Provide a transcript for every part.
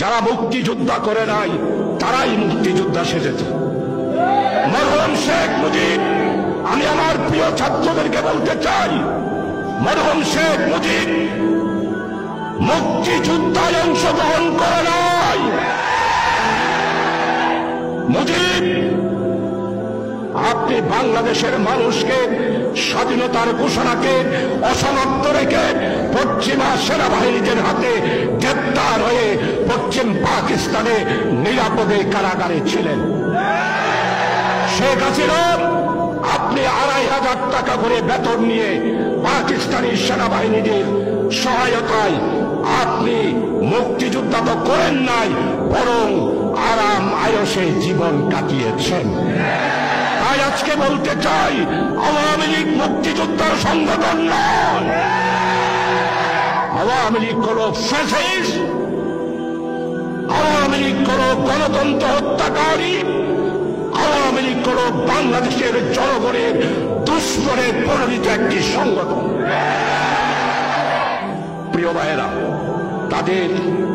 যারা মুক্তিযোদ্ধা করে নাই তারাই মুক্তিযোদ্ধা সেজেছে। মরহুম শেখ মুজিব, আমি আমার প্রিয় ছাত্রদেরকে বলতে চাই, মরহুম শেখ মুজিব মুক্তিযুদ্ধায় অংশগ্রহণ করে নাই। মুজিব আপনি বাংলাদেশের মানুষকে স্বাধীনতার ঘোষণাকে অসমাপ্ত রেখে পশ্চিমা সেনাবাহিনীদের হাতে গ্রেপ্তার হয়ে পশ্চিম পাকিস্তানে নিরাপদে কারাগারে ছিলেন। শেখ হাসিনা আপনি ২৫০০ টাকা করে বেতন নিয়ে পাকিস্তানি সেনাবাহিনীদের সহায়তায় আপনি মুক্তিযুদ্ধ তো করেন নাই, বরং আরাম আয়সে জীবন কাটিয়েছেন। তাই আজকে বলতে চাই, আওয়ামী লীগ মুক্তিযোদ্ধার সংগঠন নয়। আওয়ামী লীগ কোন ফ্যাসিস্ট, আওয়ামী লীগ কোন গণতন্ত্র হত্যাকারী, আওয়ামী লীগ কোন বাংলাদেশের জনগণের দুশ্মনে পরিণত একটি সংগঠন। প্রিয় ভাইয়েরা, তাদের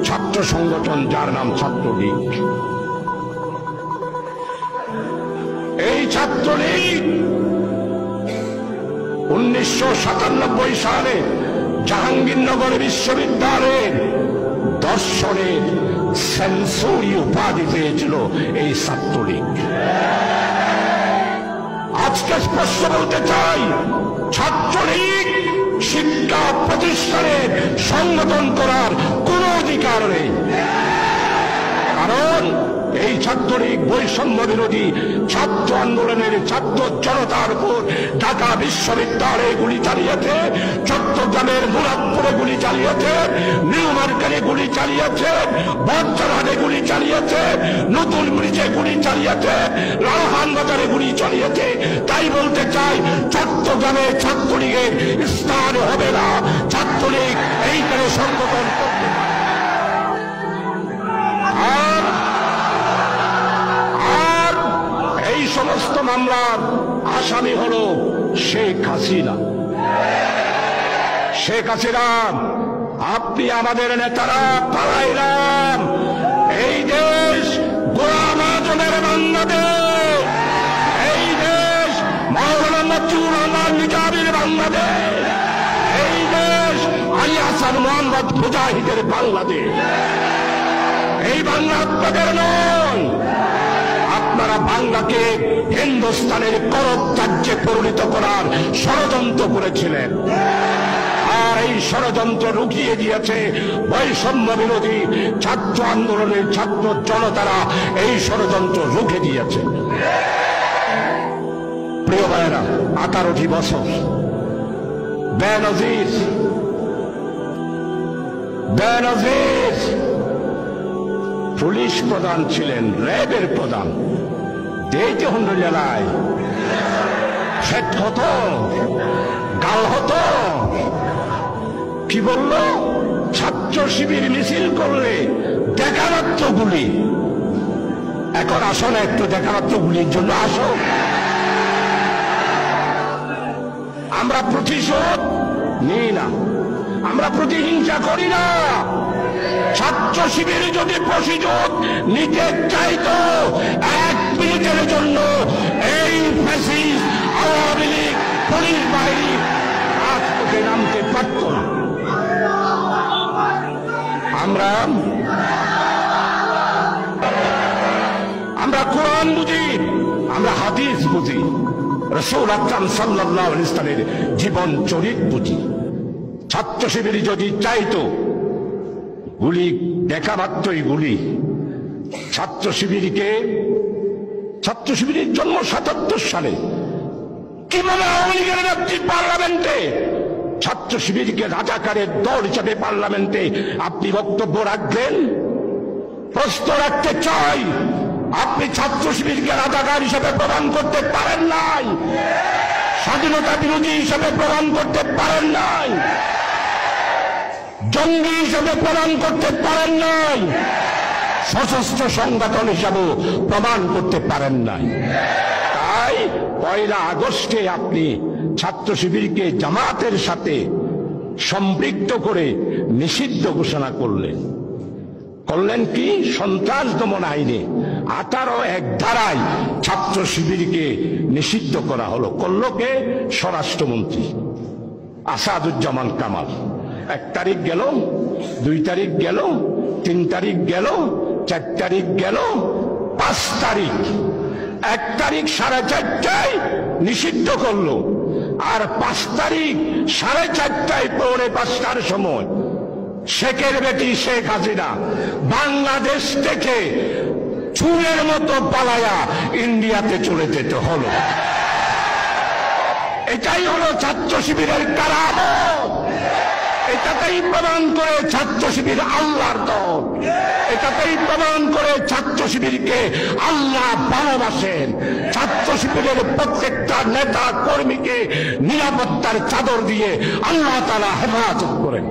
ছাত্র সংগঠন যার নাম ছাত্রলীগ, এই ছাত্রলীগ 1997 সালে জাহাঙ্গীরনগর বিশ্ববিদ্যালয়ের দর্শনের সেঞ্চুরি উপাধি পেয়েছিল এই ছাত্রলীগ। আজকে স্পষ্ট বলতে চাই, ছাত্রলীগ শিক্ষা প্রতিষ্ঠানের সংগঠন করার কোন অধিকার নেই। কারণ এই ছাত্রলীগ বৈষম্য বিরোধী ছাত্র আন্দোলনের ছাত্র জনতার উপর ঢাকা বিশ্ববিদ্যালয়ে গুলি চালিয়েছে, চট্টগ্রামের মুরাদপুরে গুলি চালিয়েছে, নিউ মার্কেটে গুলি চালিয়েছে, বর্ষাঘাটে গুলি চালিয়েছে, নতুন ব্রিজে গুলি চালিয়েছে, লালহান বাজারে গুলি চালিয়েছে। তাই বলতে চাই, চট্টগ্রামে ছাত্রলীগের স্থান হবে না। ছাত্রলীগ এইখানে সংগঠন করতে পারে। এই সমস্ত মামলার আসামি হল শেখ হাসিনা। শেখ হাসিনা, আপনি আমাদের নেতারা পালাইলাম, এই দেশ গোলাম আজমের বাংলাদেশ, এই দেশ মাওলানা মতিউর রহমান নিজামীর বাংলাদেশ, এই দেশ আলী হাসান মোহাম্মদ মুজাহিদের বাংলাদেশ। এই বাংলা আপনাদের নয়। আপনারা বাংলাকে হিন্দুস্তানের করব রাজ্যে পরিণত করার ষড়যন্ত্র করেছিলেন, আর এই ষড়যন্ত্র রুখিয়ে দিয়েছে বৈষম্য বিরোধী ছাত্র আন্দোলনের ছাত্র জনতারা। এই ষড়যন্ত্র রুখে দিয়েছে। প্রিয় ভাইয়েরা, 18টি বছর বেনজির পুলিশ প্রধান ছিলেন, র্যাবের প্রধান। দেইতে হন্ড জেলায় সেট হতো, গাল হতো। কি বলল? ছাত্র শিবির মিছিল করলে দেখামাত্র গুলি। এখন আসো না, একটু দেখামাত্র গুলির জন্য আসো। আমরা প্রতিশোধ নিই না, আমরা প্রতিহিংসা করি না। ছাত্র শিবির যদি প্রতিশোধ নিতে চাইতো, 1 মিনিটের জন্য এই ফ্যাসিস্ট আওয়ামী লীগ পুলিশ বাহিনী রাজপথে নামতে পারত না। আমরা কোরআন বুঝি, আমরা হাদিস বুঝি, রাসূল আকরাম সাল্লাল্লাহু আলাইহি ওয়াসাল্লামের জীবন চরিত বুঝি। ছাত্র শিবির যদি চাইতো, গুলি দেখা মাত্রই গুলি। ছাত্র শিবিরের জন্ম 77 সালে। কিভাবে আওয়ামী লীগের নেত্রী পার্লামেন্টে ছাত্র শিবিরকে রাজাকারের দল হিসাবে পার্লামেন্টে আপনি বক্তব্য রাখলেন? প্রশ্ন রাখতে চাই, আপনি ছাত্র শিবিরকে রাজাকার হিসাবে প্রমাণ করতে পারেন নাই, স্বাধীনতা বিরোধী হিসাবে প্রমাণ করতে পারেন নাই, জঙ্গি হিসাবে প্রমাণ করতে পারেন নাই, সশস্ত্র সংগঠন হিসাবে প্রমাণ করতে পারেন নাই। তাই 1 আগস্টে আপনি ছাত্র শিবিরকে জামাতের সাথে সম্পৃক্ত করে নিষিদ্ধ ঘোষণা করলেন। করলেন কি? সন্ত্রাস দমন আইনে 18(1) ধারায় ছাত্র শিবিরকে নিষিদ্ধ করা হলো। করলো কে? স্বরাষ্ট্রমন্ত্রী আসাদুজ্জামান কামাল। 1 তারিখ গেল, 2 তারিখ গেল, 3 তারিখ গেল, 4 তারিখ গেল, 5 তারিখ। 1 তারিখ 4:30টায় নিষিদ্ধ করলো, আর 5 তারিখ 4:30টায়, পৌনে 5টার সময় শেখের বেটি শেখ হাসিনা বাংলাদেশ থেকে চুলের মতো পালায়া ইন্ডিয়াতে চলে যেতে হলো। এটাই হলো ছাত্র শিবিরের কারামত। এটাতেই প্রমাণ করে ছাত্র শিবির আল্লাহর দল। এটাতেই প্রমাণ করে ছাত্র শিবিরকে আল্লাহ ভালোবাসেন। ছাত্র শিবিরের প্রত্যেকটা নেতা কর্মীকে নিরাপত্তার চাদর দিয়ে আল্লাহ তাআলা হেফাজত করেন।